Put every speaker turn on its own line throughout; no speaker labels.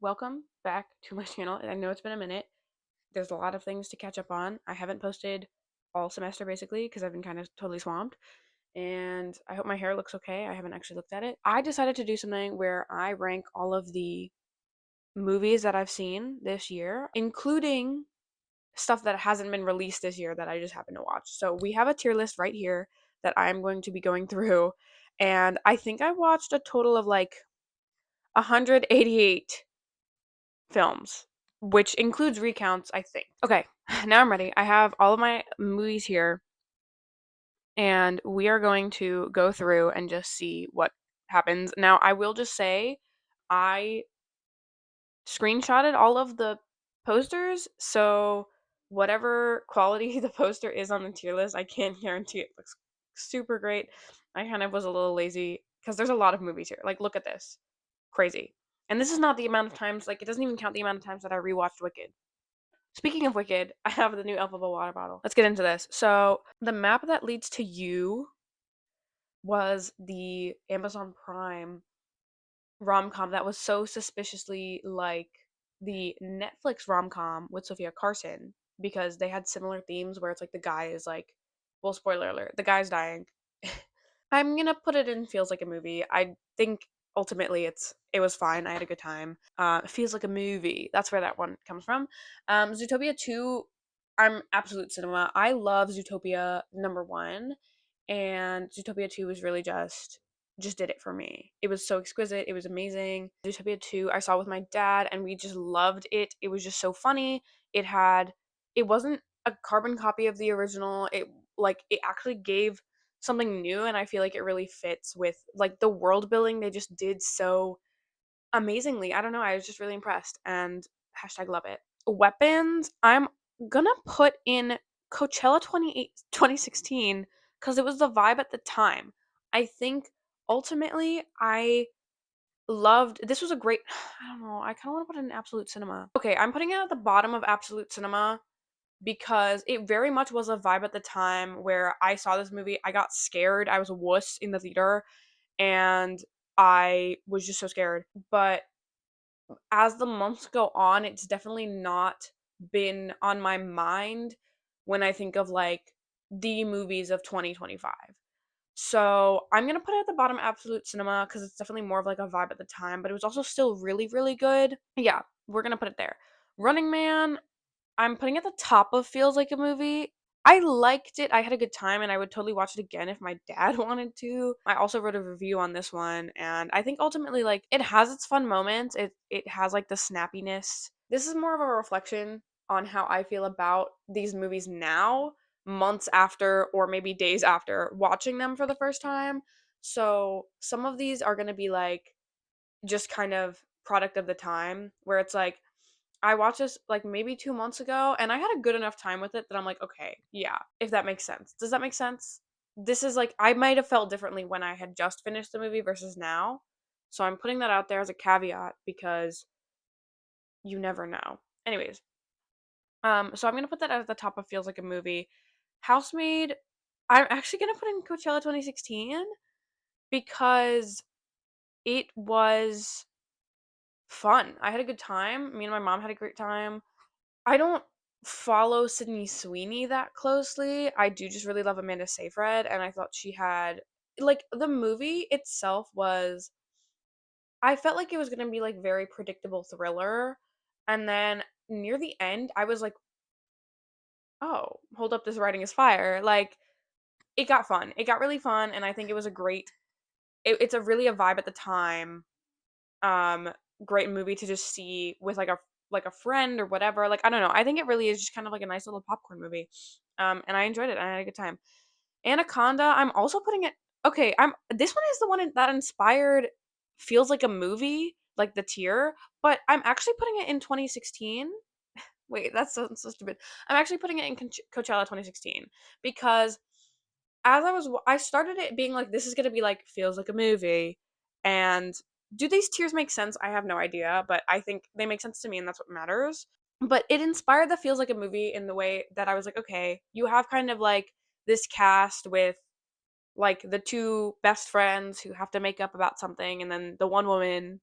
welcome back to my channel. I know it's been a minute. There's a lot of things to catch up on. I haven't posted all semester basically because I've been kind of totally swamped. And I hope my hair looks okay. I haven't actually looked at it. I decided to do something where I rank all of the movies that I've seen this year, including stuff that hasn't been released this year that I just happen to watch. So we have a tier list right here that I'm going to be going through. And I think I watched a total of like 188 films, which includes recounts, I think. Okay, now I'm ready. I have all of my movies here, and we are going to go through and just see what happens. Now, I will just say, I screenshotted all of the posters, so whatever quality the poster is on the tier list, I can't guarantee it looks super great. I kind of was a little lazy because there's a lot of movies here. Like, look at this. Crazy. And this is not the amount of times, like, it doesn't even count the amount of times that I rewatched Wicked. Speaking of Wicked, I have the new Elphaba water bottle. Let's get into this. So, the map that leads to you was the Amazon Prime rom-com that was so suspiciously like the Netflix rom-com with Sophia Carson because they had similar themes where it's like the guy is like, well, spoiler alert, the guy's dying. I'm gonna put it in feels like a movie. I think ultimately it was fine. I had a good time. It feels like a movie. That's where that one comes from. Zootopia 2, I'm absolute cinema. I love Zootopia number 1, and Zootopia 2 was really just did it for me. It was so exquisite. It was amazing. Zootopia 2 I saw with my dad and we just loved it. It was just so funny. It wasn't a carbon copy of the original. It actually gave something new, and I feel like it really fits with like the world building they just did so amazingly. I don't know, I was just really impressed, and hashtag love it. Weapons, I'm gonna put in Coachella 2016 because it was the vibe at the time. I think ultimately I loved this was a great I don't know, I kind of want to put it in absolute cinema. Okay, I'm putting it at the bottom of absolute cinema because it very much was a vibe at the time where I saw this movie. I got scared. I was a wuss in the theater and I was just so scared. But as the months go on, it's definitely not been on my mind when I think of like the movies of 2025. So I'm gonna put it at the bottom absolute cinema because it's definitely more of like a vibe at the time, but it was also still really, really good. Yeah, we're gonna put it there. Running Man, I'm putting at the top of feels like a movie. I liked it. I had a good time and I would totally watch it again if my dad wanted to. I also wrote a review on this one and I think ultimately like it has its fun moments. It has like the snappiness. This is more of a reflection on how I feel about these movies now, months after or maybe days after watching them for the first time. So, some of these are going to be like just kind of product of the time where it's like I watched this like maybe 2 months ago and I had a good enough time with it that I'm like, okay, yeah, if that makes sense. Does that make sense? This is like I might have felt differently when I had just finished the movie versus now. So I'm putting that out there as a caveat because you never know. Anyways, so I'm gonna put that at the top of feels like a movie. Housemaid, I'm actually gonna put in Coachella 2016 because it was fun. I had a good time. Me and my mom had a great time. I don't follow Sydney Sweeney that closely. I do just really love Amanda Seyfried, and I thought she had like the movie itself was I felt like it was gonna be like very predictable thriller, and then near the end, I was like, oh, hold up, this writing is fire. Like it got fun. It got really fun, and I think it was a great. It's a really a vibe at the time. Um, Great movie to just see with like a friend or whatever. Like I don't know. I think it really is just kind of like a nice little popcorn movie. And I enjoyed it. And I had a good time. Anaconda, I'm also putting it. Okay, I'm. This one is the one that inspired feels like a movie, like the tier. But I'm actually putting it in 2016. Wait, that's so stupid. I'm actually putting it in Coachella 2016 because as I started it being like this is gonna be like feels like a movie, and do these tiers make sense? I have no idea, but I think they make sense to me, and that's what matters. But it inspired the feels like a movie in the way that I was like, okay, you have kind of like this cast with like the two best friends who have to make up about something, and then the one woman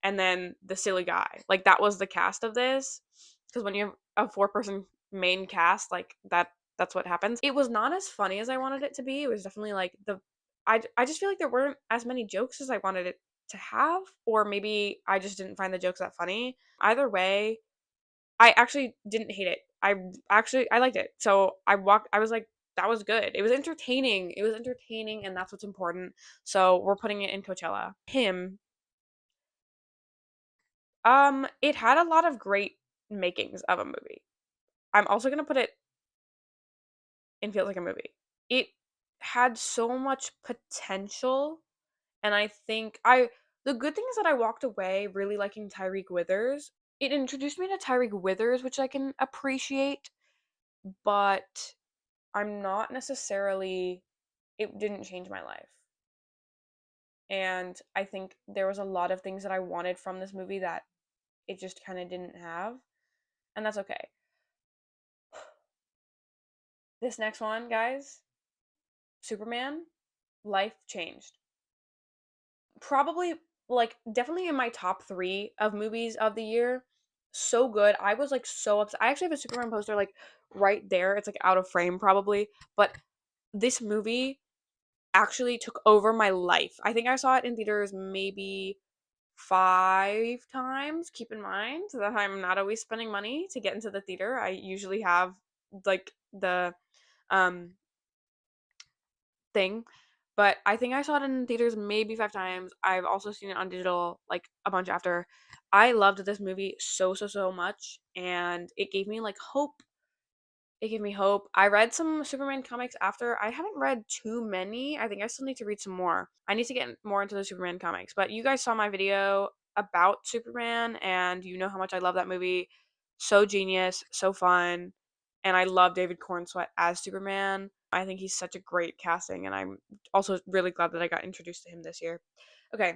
and then the silly guy. Like that was the cast of this. Because when you have a 4-person main cast, like that's what happens. It was not as funny as I wanted it to be. It was definitely like I just feel like there weren't as many jokes as I wanted it to have, or maybe I just didn't find the jokes that funny. Either way, I actually didn't hate it. I liked it. So I was like, that was good. It was entertaining. It was entertaining, and that's what's important. So we're putting it in Coachella. Him, it had a lot of great makings of a movie. I'm also gonna put it in feels like a movie. It had so much potential, and I think I the good thing is that I walked away really liking Tyreek Withers. It introduced me to Tyreek Withers, which I can appreciate, but I'm not necessarily it didn't change my life. And I think there was a lot of things that I wanted from this movie that it just kind of didn't have, and that's okay. This next one, guys, Superman, life changed. Probably like definitely in my top 3 of movies of the year. So good. I was like so upset. I actually have a Superman poster like right there. It's like out of frame probably, but this movie actually took over my life. I think I saw it in theaters maybe 5 times. Keep in mind that I'm not always spending money to get into the theater. I usually have like the um thing. But I think I saw it in theaters maybe 5 times. I've also seen it on digital like a bunch after. I loved this movie so, so, so much. And it gave me like hope. It gave me hope. I read some Superman comics after. I haven't read too many. I think I still need to read some more. I need to get more into the Superman comics. But you guys saw my video about Superman, and you know how much I love that movie. So genius, so fun. And I love David Cornsweet as Superman. I think he's such a great casting, and I'm also really glad that I got introduced to him this year. Okay,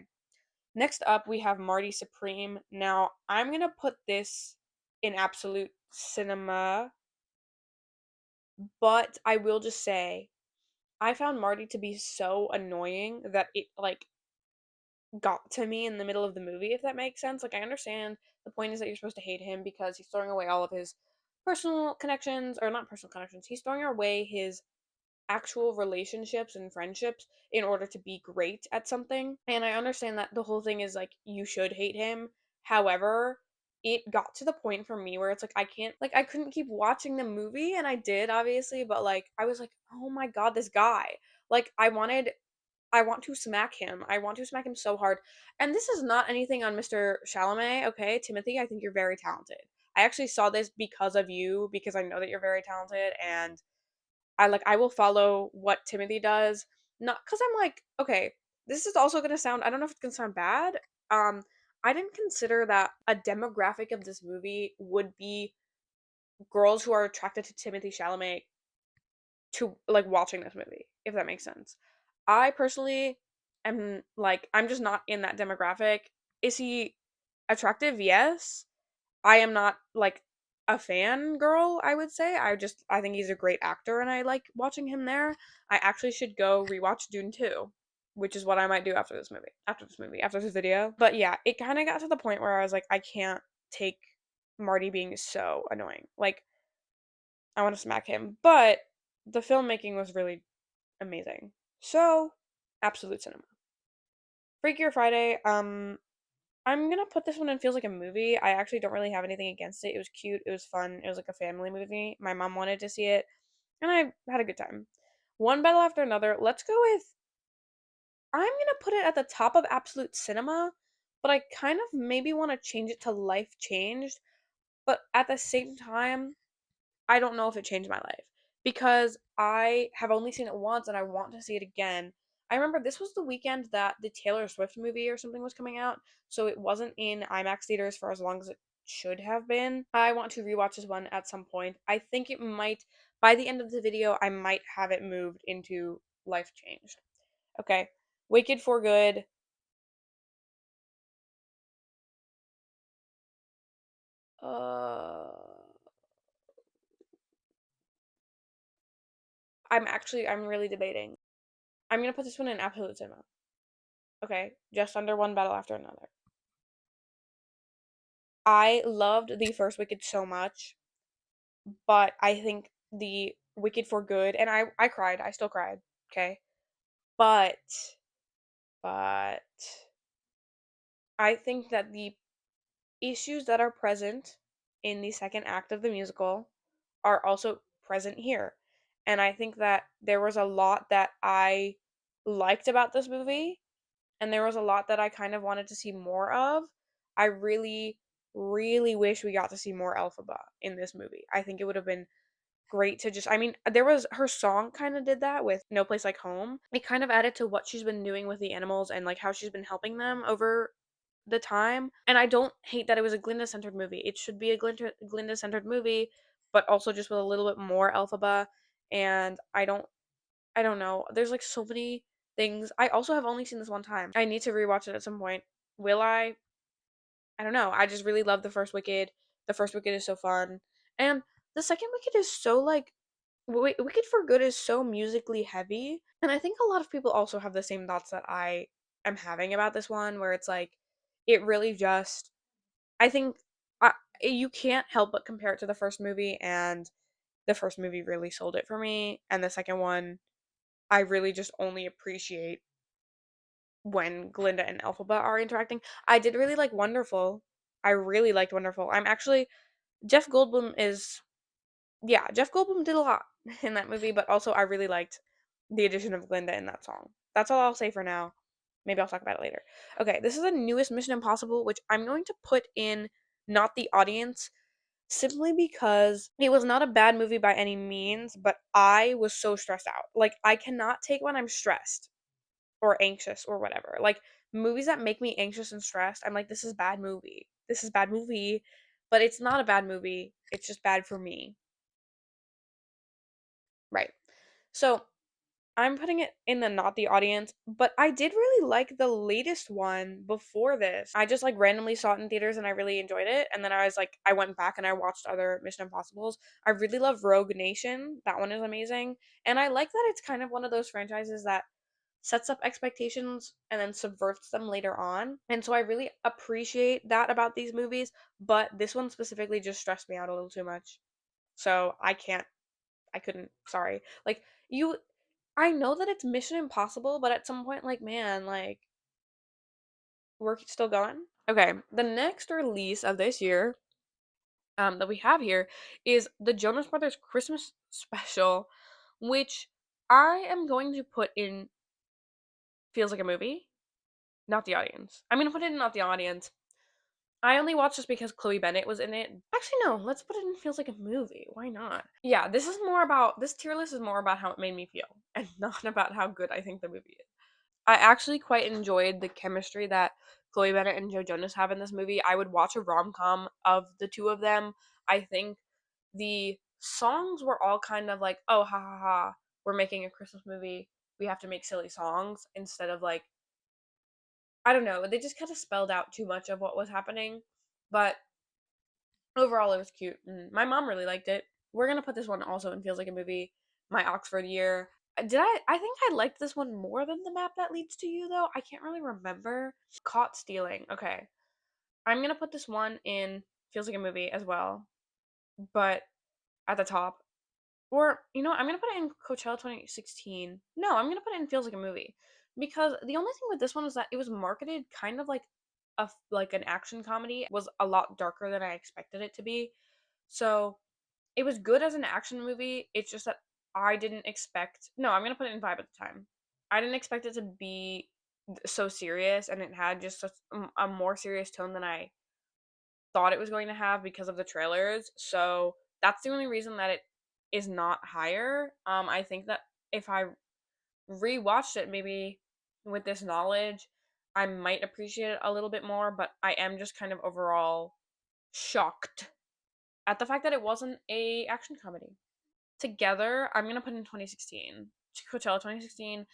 next up we have Marty Supreme. Now, I'm going to put this in absolute cinema, but I will just say I found Marty to be so annoying that it like got to me in the middle of the movie, if that makes sense. Like I understand the point is that you're supposed to hate him because he's throwing away all of his personal connections, or not personal connections. He's throwing away his actual relationships and friendships in order to be great at something. And I understand that the whole thing is like you should hate him. However, it got to the point for me where it's like I can't like I couldn't keep watching the movie, and I did obviously, but like I was like, "Oh my god, this guy." Like I want to smack him. I want to smack him so hard. And this is not anything on Mr. Chalamet, okay? Timothy, I think you're very talented. I actually saw this because of you, because I know that you're very talented, and I will follow what Timothy does. Not because I'm like, okay, this is also gonna sound I don't know if it's gonna sound bad. Um, I didn't consider that a demographic of this movie would be girls who are attracted to Timothy Chalamet to like watching this movie, if that makes sense. I personally am like I'm just not in that demographic. Is he attractive? Yes. I am not like a fan girl, I would say. I think he's a great actor and I like watching him there. I actually should go rewatch Dune 2, which is what I might do after this movie. After this video. But yeah, it kind of got to the point where I was like I can't take Marty being so annoying. Like I want to smack him, but the filmmaking was really amazing. So, absolute cinema. Freakier Friday, I'm gonna put this one in feels like a movie. I actually don't really have anything against it. It was cute, it was fun, it was like a family movie. My mom wanted to see it, and I had a good time. One battle after another. Let's go with I'm gonna put it at the top of absolute cinema, but I kind of maybe want to change it to life changed. But at the same time, I don't know if it changed my life because I have only seen it once and I want to see it again. I remember this was the weekend that the Taylor Swift movie or something was coming out, so it wasn't in IMAX theaters for as long as it should have been. I want to rewatch this one at some point. I think it might, by the end of the video, I might have it moved into Life Changed. Okay. Wicked for Good. Uh, I'm really debating. I'm gonna put this one in absolute cinema. Okay, just under one battle after another. I loved the first Wicked so much, but I think the Wicked for Good, and I cried. I still cried. Okay, but but I think that the issues that are present in the second act of the musical are also present here. And I think that there was a lot that I liked about this movie, and there was a lot that I kind of wanted to see more of. I really, really wish we got to see more Elphaba in this movie. I think it would have been great to just, I mean, there was her song kind of did that with No Place Like Home. It kind of added to what she's been doing with the animals and like how she's been helping them over the time. And I don't hate that it was a Glinda centered movie. It should be a Glinda centered movie, but also just with a little bit more Elphaba. And I don't know. There's like so many things. I also have only seen this one time. I need to rewatch it at some point. Will I? I don't know. I just really love the first Wicked. The first Wicked is so fun. And the second Wicked is so like Wicked for Good is so musically heavy. And I think a lot of people also have the same thoughts that I am having about this one where it's like it really just I think you can't help but compare it to the first movie, and the first movie really sold it for me, and the second one I really just only appreciate when Glinda and Elphaba are interacting. I did really like Wonderful. I really liked Wonderful. I'm actually Jeff Goldblum is yeah, Jeff Goldblum did a lot in that movie, but also I really liked the addition of Glinda in that song. That's all I'll say for now. Maybe I'll talk about it later. Okay, this is the newest Mission Impossible, which I'm going to put in not the audience simply because it was not a bad movie by any means, but I was so stressed out. Like, I cannot take when I'm stressed or anxious or whatever. Like, movies that make me anxious and stressed, I'm like, this is bad movie. This is bad movie, but it's not a bad movie. It's just bad for me. Right. So I'm putting it in the not the audience, but I did really like the latest one before this. I just like randomly saw it in theaters and I really enjoyed it. And then I was like, I went back and I watched other Mission Impossibles. I really love Rogue Nation. That one is amazing. And I like that it's kind of one of those franchises that sets up expectations and then subverts them later on. And so I really appreciate that about these movies, but this one specifically just stressed me out a little too much. So I couldn't, sorry. Like, you I know that it's Mission Impossible, but at some point, like, man, like, we're still going. Okay, the next release of this year, that we have here is the Jonas Brothers Christmas special, which I am going to put in feels like a movie, not the audience. I'm gonna put it in not the audience. I only watched this because Chloe Bennett was in it. Actually, no, let's put it in feels like a movie. Why not? Yeah, this tier list is more about how it made me feel and not about how good I think the movie is. I actually quite enjoyed the chemistry that Chloe Bennett and Joe Jonas have in this movie. I would watch a rom-com of the two of them. I think the songs were all kind of like, oh, ha ha ha, we're making a Christmas movie. We have to make silly songs instead of like, I don't know, they just kind of spelled out too much of what was happening. But overall, it was cute. And my mom really liked it. We're gonna put this one also in Feels Like a Movie, my Oxford year. I think I liked this one more than The Map That Leads to You, though. I can't really remember. Caught Stealing. Okay. I'm gonna put this one in Feels Like a Movie as well, but at the top. Or, I'm gonna put it in Coachella 2016. No, I'm gonna put it in Feels Like a Movie. Because the only thing with this one is that it was marketed kind of like like an action comedy. It was a lot darker than I expected it to be. So it was good as an action movie. It's just that I didn't expect. No, I'm gonna put it in vibe at the time. I didn't expect it to be so serious, and it had just such a more serious tone than I thought it was going to have because of the trailers. So that's the only reason that it is not higher. I think that if I rewatched it, maybe with this knowledge, I might appreciate it a little bit more. But I am just kind of overall shocked at the fact that it wasn't a action comedy. Together, I'm gonna put in 2016. Coachella 2016.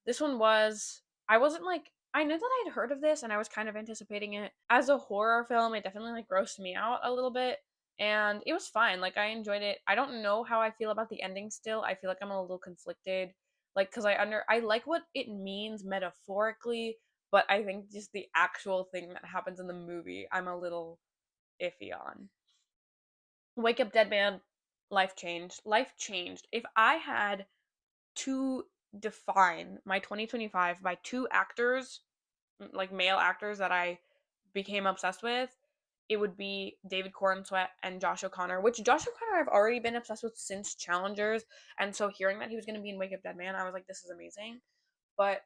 This one was I wasn't like I knew that I'd heard of this and I was kind of anticipating it. As a horror film, it definitely like grossed me out a little bit. And it was fine. Like I enjoyed it. I don't know how I feel about the ending still. I feel like I'm a little conflicted. Like cuz I like what it means metaphorically, but I think just the actual thing that happens in the movie, I'm a little iffy on. Wake Up Dead Man, life changed. Life changed. If I had to define my 2025 by two actors, like male actors that I became obsessed with, it would be David Corenswet and Josh O'Connor, which Josh O'Connor I've already been obsessed with since Challengers, and so hearing that he was going to be in Wake Up Dead Man, I was like, this is amazing. But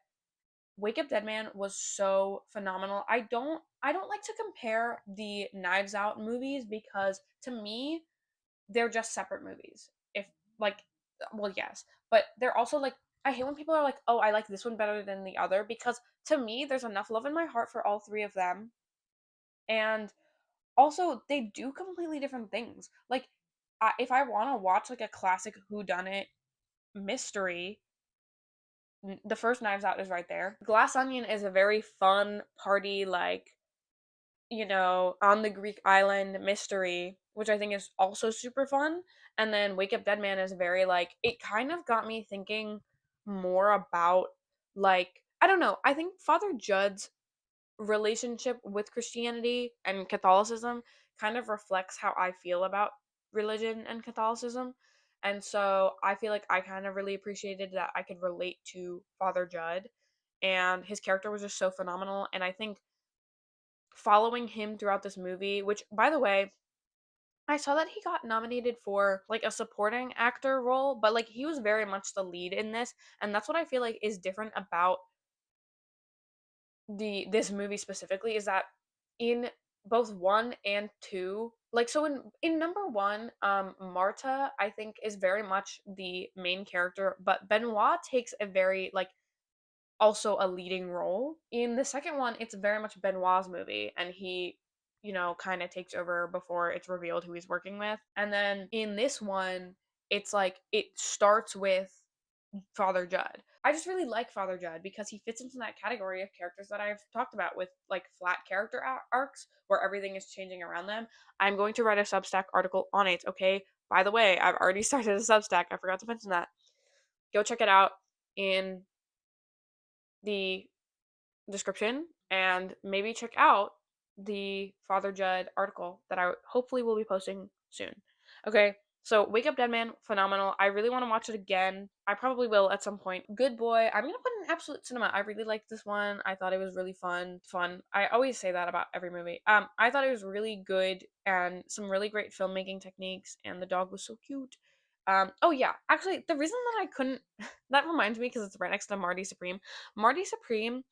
Wake Up Dead Man was so phenomenal. I don't like to compare the Knives Out movies because to me they're just separate movies. If like well yes, but they're also like I hate when people are like, "Oh, I like this one better than the other," because to me there's enough love in my heart for all three of them. And also they do completely different things. Like if I want to watch like a classic whodunit mystery, the first Knives Out is right there. Glass Onion is a very fun party, like, on the Greek island mystery, which I think is also super fun. And then Wake Up Dead Man is very, like, it kind of got me thinking more about, like, I don't know, I think Father Judd's relationship with Christianity and Catholicism kind of reflects how I feel about religion and Catholicism. And so I feel like I kind of really appreciated that I could relate to Father Judd, and his character was just so phenomenal. And I think following him throughout this movie, which by the way, I saw that he got nominated for like a supporting actor role, but like he was very much the lead in this, and that's what I feel like is different about this movie specifically, is that in both 1 and 2, like, so in number 1, Marta I think is very much the main character, but Benoit takes a very like also a leading role. In the second one, it's very much Benoit's movie, and he, kind of takes over before it's revealed who he's working with. And then in this one, it's like it starts with Father Judd. I just really like Father Judd because he fits into that category of characters that I've talked about with like flat character arcs where everything is changing around them. I'm going to write a Substack article on it, okay? By the way, I've already started a Substack. I forgot to mention that. Go check it out in the description, and maybe check out the Father Judd article that I hopefully will be posting soon. Okay, so Wake Up Dead Man, phenomenal. I really want to watch it again. I probably will at some point. Good Boy, I'm gonna put in absolute cinema. I really liked this one. I thought it was really fun. Fun. I always say that about every movie. I thought it was really good and some really great filmmaking techniques, and the dog was so cute. Oh yeah, actually, the reason that I couldn't that reminds me because it's right next to Marty Supreme. Marty Supreme,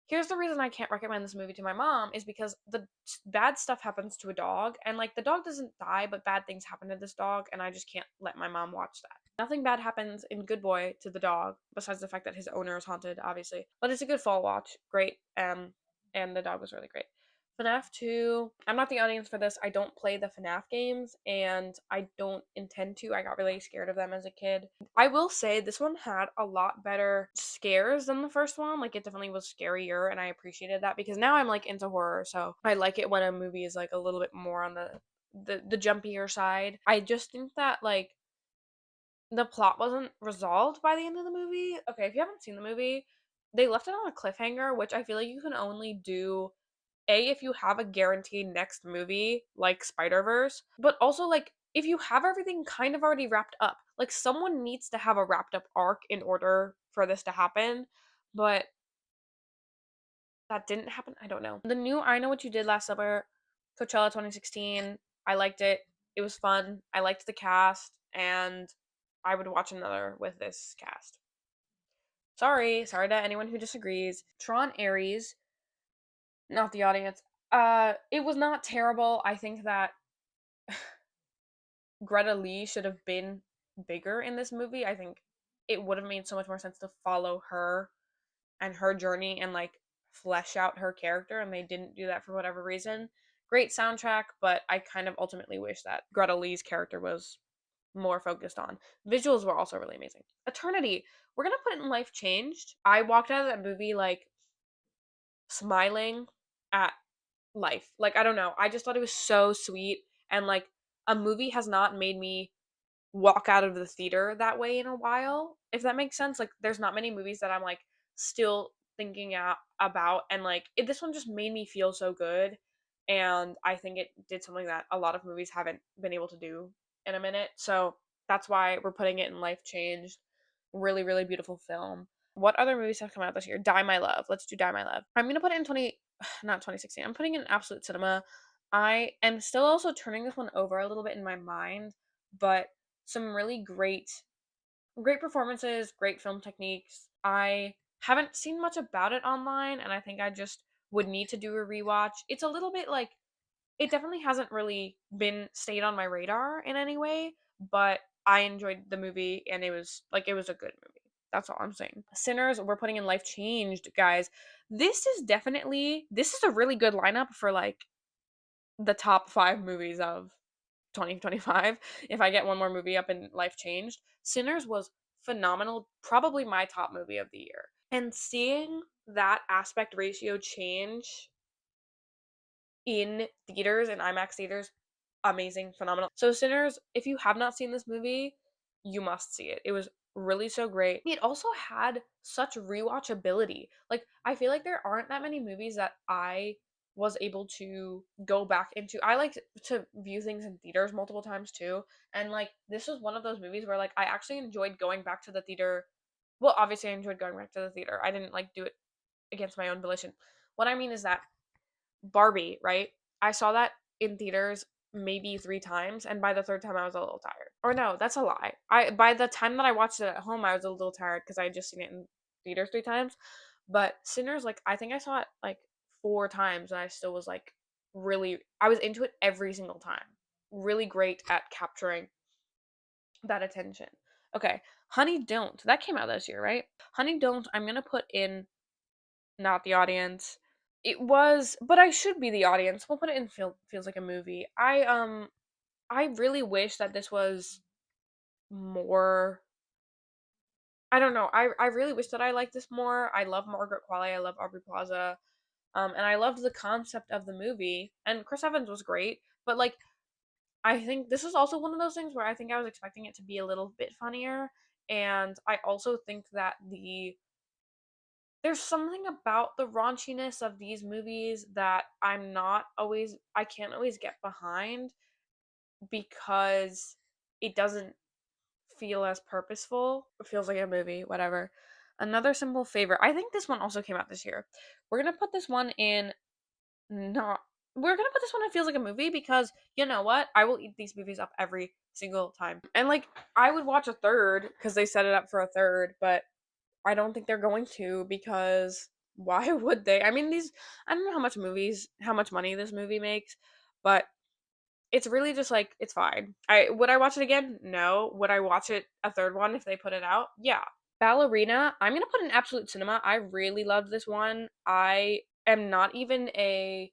here's the reason I can't recommend this movie to my mom is because the bad stuff happens to a dog, and like the dog doesn't die, but bad things happen to this dog, and I just can't let my mom watch that. Nothing bad happens in Good Boy to the dog besides the fact that his owner is haunted, obviously. But it's a good fall watch. Great. And the dog was really great. FNAF 2. I'm not the audience for this. I don't play the FNAF games, and I don't intend to. I got really scared of them as a kid. I will say this one had a lot better scares than the first one. Like, it definitely was scarier, and I appreciated that because now I'm like into horror, so I like it when a movie is like a little bit more on the jumpier side. I just think that like the plot wasn't resolved by the end of the movie. Okay, if you haven't seen the movie, they left it on a cliffhanger, which I feel like you can only do if you have a guaranteed next movie like Spider-Verse, but also like if you have everything kind of already wrapped up. Like someone needs to have a wrapped up arc in order for this to happen, but that didn't happen. I don't know. The new I Know What You Did Last Summer, Coachella 2016, I liked it. It was fun. I liked the cast, and I would watch another with this cast. Sorry to anyone who disagrees. Tron Ares, not the audience. It was not terrible. I think that Greta Lee should have been bigger in this movie. I think it would have made so much more sense to follow her and her journey and like flesh out her character, and they didn't do that for whatever reason. Great soundtrack, but I kind of ultimately wish that Greta Lee's character was more focused on. Visuals were also really amazing. Eternity, we're gonna put it in Life Changed. I walked out of that movie like smiling at life. Like, I don't know. I just thought it was so sweet, and like a movie has not made me walk out of the theater that way in a while. If that makes sense. Like there's not many movies that I'm like still thinking about, and like this one just made me feel so good. and I think it did something that a lot of movies haven't been able to do in a minute. So that's why we're putting it in Life Changed. Really, really beautiful film. What other movies have come out this year? Die My Love. Let's do Die My Love. I'm gonna put it in not 2016. I'm putting it in Absolute Cinema. I am still also turning this one over a little bit in my mind, but some really great performances, great film techniques. I haven't seen much about it online, and I think I just would need to do a rewatch. It's a little bit like it definitely hasn't really been stayed on my radar in any way, but I enjoyed the movie and it was a good movie. That's all I'm saying. Sinners, we're putting in Life Changed, guys. This is a really good lineup for like the top 5 movies of 2025. If I get one more movie up in Life Changed, Sinners was phenomenal, probably my top movie of the year. And seeing that aspect ratio change in theaters and IMAX theaters, amazing, phenomenal. So Sinners, if you have not seen this movie, you must see it. It was really so great. It also had such rewatchability. Like I feel like there aren't that many movies that I was able to go back into. I like to view things in theaters multiple times too, and like this was one of those movies where like I actually enjoyed going back to the theater. Well, obviously I enjoyed going back to the theater. I didn't like do it against my own volition. What I mean is that Barbie, right? I saw that in theaters maybe 3 times, and by the 3rd time I was a little tired. Or no, that's a lie. I By the time that I watched it at home, I was a little tired because I had just seen it in theaters 3 times. But Sinners, like I think I saw it like 4 times and I still was like I was into it every single time. Really great at capturing that attention. Okay, Honey Don't. That came out this year, right? Honey Don't, I'm going to put in not the audience. It was, but I should be the audience. We'll put it in feels like a movie. I really wish that this was more. I don't know. I really wish that I liked this more. I love Margaret Qualley. I love Aubrey Plaza. And I loved the concept of the movie. And Chris Evans was great. But like, I think this is also one of those things where I think I was expecting it to be a little bit funnier. And I also think that there's something about the raunchiness of these movies that I can't always get behind because it doesn't feel as purposeful. It feels like a movie, whatever. Another simple favorite. I think this one also came out this year. We're gonna put this one in not we're gonna put this one in feels like a movie because you know what? I will eat these movies up every single time. And like I would watch a third because they set it up for a third, but I don't think they're going to because why would they? I mean, I don't know how much money this movie makes, but it's really just like it's fine. Would I watch it again? No. Would I watch it a third one if they put it out? Yeah. Ballerina, I'm gonna put in Absolute Cinema. I really loved this one. Am not even a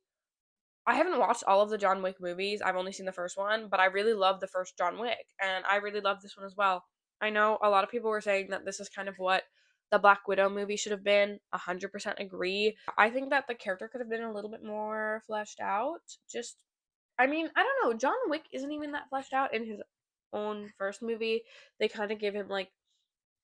I haven't watched all of the John Wick movies. I've only seen the first one, but I really love the first John Wick, and I really love this one as well. I know a lot of people were saying that this is kind of what the Black Widow movie should have been. 100% agree. I think that the character could have been a little bit more fleshed out. I mean, I don't know. John Wick isn't even that fleshed out in his own first movie. They kind of give him like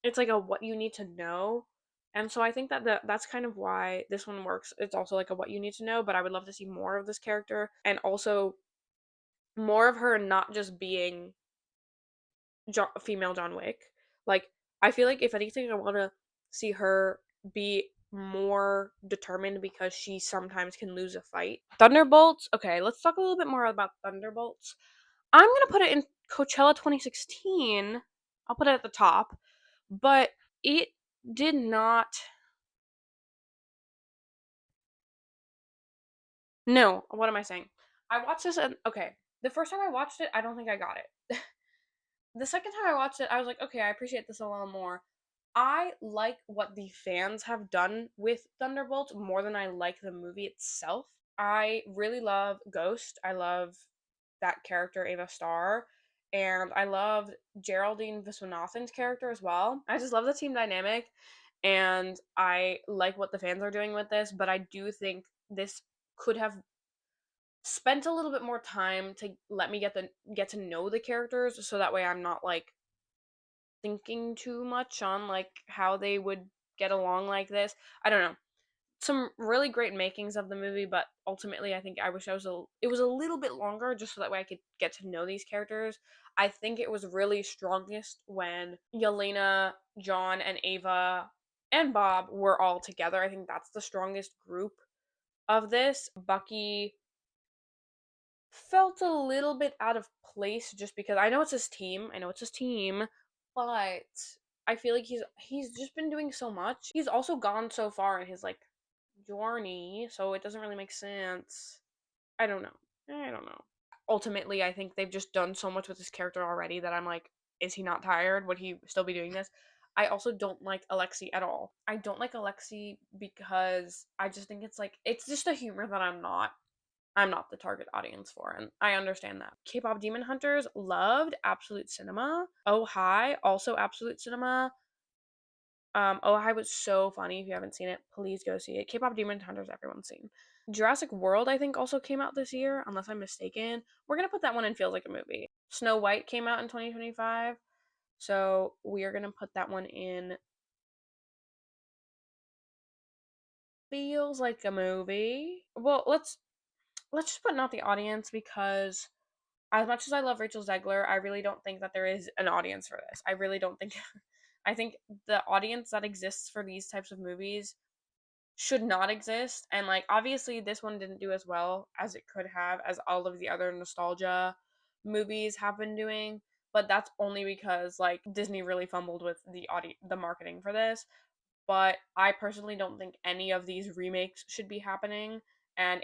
it's like a what you need to know. And so I think that that's kind of why this one works. It's also like a what you need to know, but I would love to see more of this character and also more of her not just being female John Wick. Like I feel like if anything I want to see her be more determined because she sometimes can lose a fight. Thunderbolts. Okay, let's talk a little bit more about Thunderbolts. I'm going to put it in Coachella 2016. I'll put it at the top. But it did not. No, what am I saying? I watched this and okay. The first time I watched it, I don't think I got it. The second time I watched it, I was like, okay, I appreciate this a little more. I like what the fans have done with Thunderbolt more than I like the movie itself. I really love Ghost. I love that character, Ava Starr. And I love Geraldine Viswanathan's character as well. I just love the team dynamic. And I like what the fans are doing with this, but I do think this could have spent a little bit more time to let me get to know the characters so that way I'm not like thinking too much on like how they would get along like this. I don't know. some really great makings of the movie, but ultimately I think I wish it was a little bit longer just so that way I could get to know these characters. I think it was really strongest when Yelena, John, and Ava and Bob were all together. I think that's the strongest group of this. Bucky felt a little bit out of place just because I know it's his team. I know it's his team, but I feel like he's just been doing so much. He's also gone so far in his like journey, so it doesn't really make sense. I don't know. I don't know. Ultimately, I think they've just done so much with this character already that I'm like, is he not tired? Would he still be doing this? I also don't like Alexi at all. I don't like Alexi because I just think it's like it's just a humor that I'm not the target audience for, and I understand that. K-pop Demon Hunters loved Absolute Cinema. Oh Hi, also Absolute Cinema. Oh Hi was so funny. If you haven't seen it, please go see it. K-pop Demon Hunters, everyone's seen. Jurassic World, I think, also came out this year, unless I'm mistaken. We're gonna put that one in Feels Like a Movie. Snow White came out in 2025, so we are gonna put that one in Feels Like a Movie. Well, let's just put Not the Audience because as much as I love Rachel Zegler, I really don't think that there is an audience for this. I really don't think I think the audience that exists for these types of movies should not exist. And like obviously this one didn't do as well as it could have as all of the other nostalgia movies have been doing, but that's only because like Disney really fumbled with the marketing for this. But I personally don't think any of these remakes should be happening, and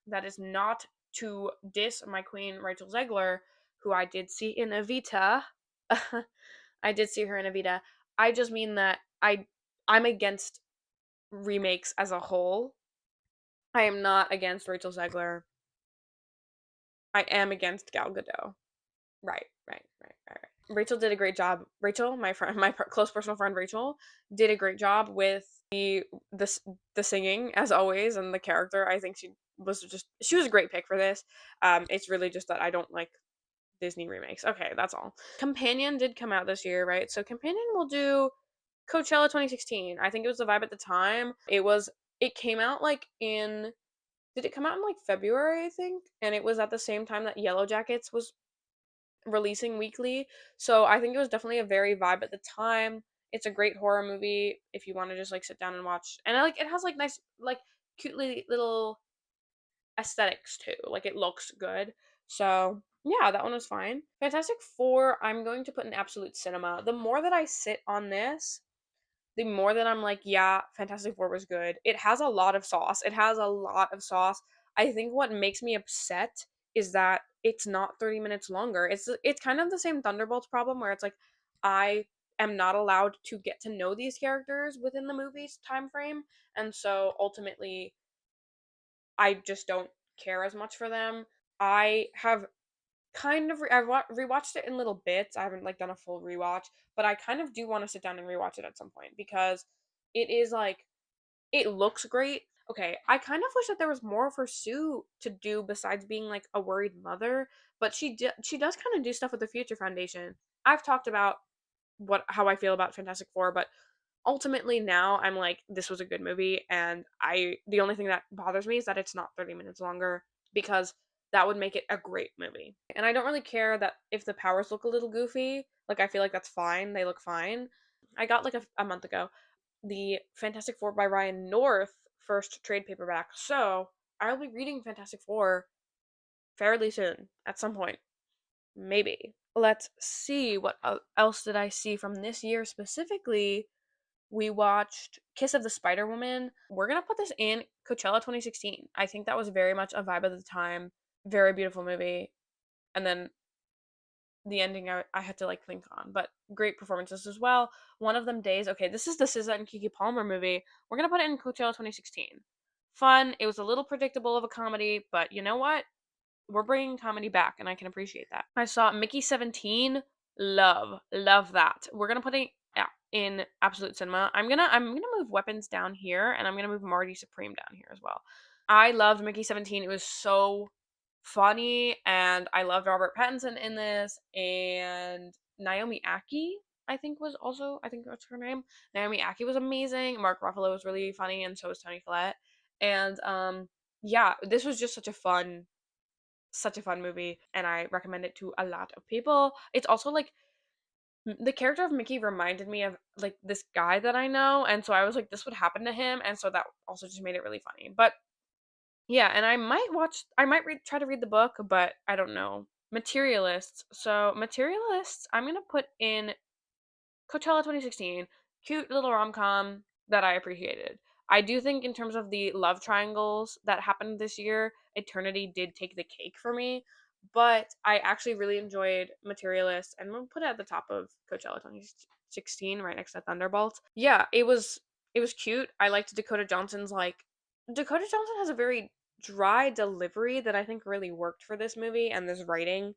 that is not to diss my queen Rachel Zegler, who I did see in Evita. I did see her in Evita. I just mean that I'm against remakes as a whole. I am not against Rachel Zegler. I am against Gal Gadot. Right. Rachel did a great job. Rachel, my friend, close personal friend Rachel, did a great job with the the singing as always, and the character. I think she was a great pick for this. It's really just that I don't like Disney remakes. Okay, that's all. Companion did come out this year, right? So Companion will do Coachella 2016. I think it was the vibe at the time. It came out like in did it come out in like February, I think? And it was at the same time that Yellow Jackets was releasing weekly. So I think it was definitely a very vibe at the time. It's a great horror movie if you want to just like sit down and watch. And it has like nice like cutely little aesthetics too. Like it looks good. So yeah, that one was fine. Fantastic Four, I'm going to put in Absolute Cinema. The more that I sit on this, the more that I'm like, yeah, Fantastic Four was good. It has a lot of sauce. It has a lot of sauce. I think what makes me upset is that it's not 30 minutes longer. It's kind of the same Thunderbolts problem where it's like I am not allowed to get to know these characters within the movie's time frame, and so ultimately I just don't care as much for them. I have I've rewatched it in little bits. I haven't like done a full rewatch, but I kind of do want to sit down and rewatch it at some point because it is like it looks great. Okay, I kind of wish that there was more for Sue to do besides being like a worried mother, but she does kind of do stuff with the Future Foundation. I've talked about how I feel about Fantastic Four, but ultimately now I'm like this was a good movie, and I the only thing that bothers me is that it's not 30 minutes longer because that would make it a great movie. And I don't really care that if the powers look a little goofy, like I feel like that's fine. They look fine. I got like a month ago the Fantastic Four by Ryan North first trade paperback. So I'll be reading Fantastic Four fairly soon at some point. Maybe. Let's see what else did I see from this year specifically. We watched Kiss of the Spider Woman. We're gonna put this in Coachella 2016. I think that was very much a vibe at the time. Very beautiful movie. And then the ending I had to like think on, but great performances as well. One of them days. Okay, this is the SZA and Kiki Palmer movie. We're gonna put it in Coachella 2016. Fun. It was a little predictable of a comedy, but you know what? We're bringing comedy back, and I can appreciate that. I saw Mickey 17. Love that. We're gonna put it in Absolute Cinema. I'm gonna move Weapons down here, and I'm gonna move Marty Supreme down here as well. I loved Mickey 17. It was so funny, and I loved Robert Pattinson in this, and Naomi Aki. I think was also, I think that's her name. Naomi Ackie was amazing. Mark Ruffalo was really funny, and so was Toni Collette. And yeah, this was just such a fun movie, and I recommend it to a lot of people. It's also like the character of Mickey reminded me of like this guy that I know, and so I was like, this would happen to him, and so that also just made it really funny. But yeah, and I might try to read the book, but I don't know. Materialists. So Materialists, I'm gonna put in Coachella 2016, cute little rom-com that I appreciated. I do think in terms of the love triangles that happened this year, Eternity did take the cake for me, but I actually really enjoyed Materialist, and we'll put it at the top of Coachella 2016 right next to Thunderbolts. Yeah, it was cute. I liked Dakota Johnson has a very dry delivery that I think really worked for this movie and this writing.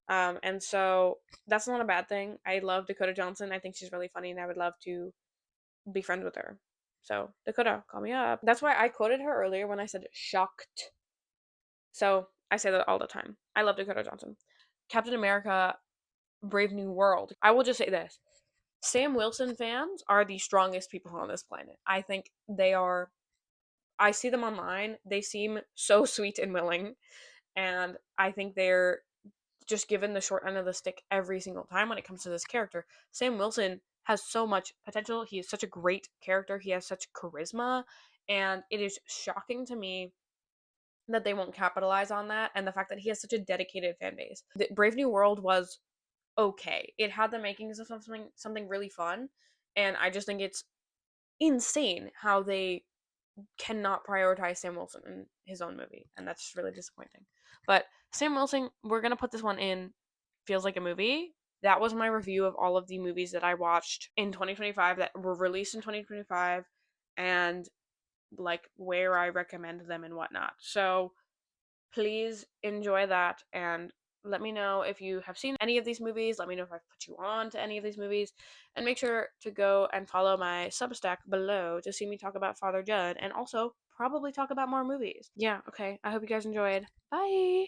And so that's not a bad thing. I love Dakota Johnson. I think she's really funny, and I would love to be friends with her. So, Dakota, call me up. That's why I quoted her earlier when I said shocked. So, I say that all the time. I love Dakota Johnson. Captain America Brave New World. I will just say this. Sam Wilson fans are the strongest people on this planet. I think they are. I see them online. They seem so sweet and willing, and I think they're just given the short end of the stick every single time when it comes to this character. Sam Wilson has so much potential. He is such a great character. He has such charisma, and it is shocking to me that they won't capitalize on that, and the fact that he has such a dedicated fan base. The Brave New World was okay. It had the makings of something really fun, and I just think it's insane how they cannot prioritize Sam Wilson in his own movie, and that's just really disappointing. But Sam Wilson, we're gonna put this one in Feels Like a Movie. That was my review of all of the movies that I watched in 2025 that were released in 2025, and like where I recommend them and whatnot. So please enjoy that, and let me know if you have seen any of these movies. Let me know if I've put you on to any of these movies. And make sure to go and follow my Substack below to see me talk about Father Judd and also probably talk about more movies. Yeah, okay. I hope you guys enjoyed. Bye!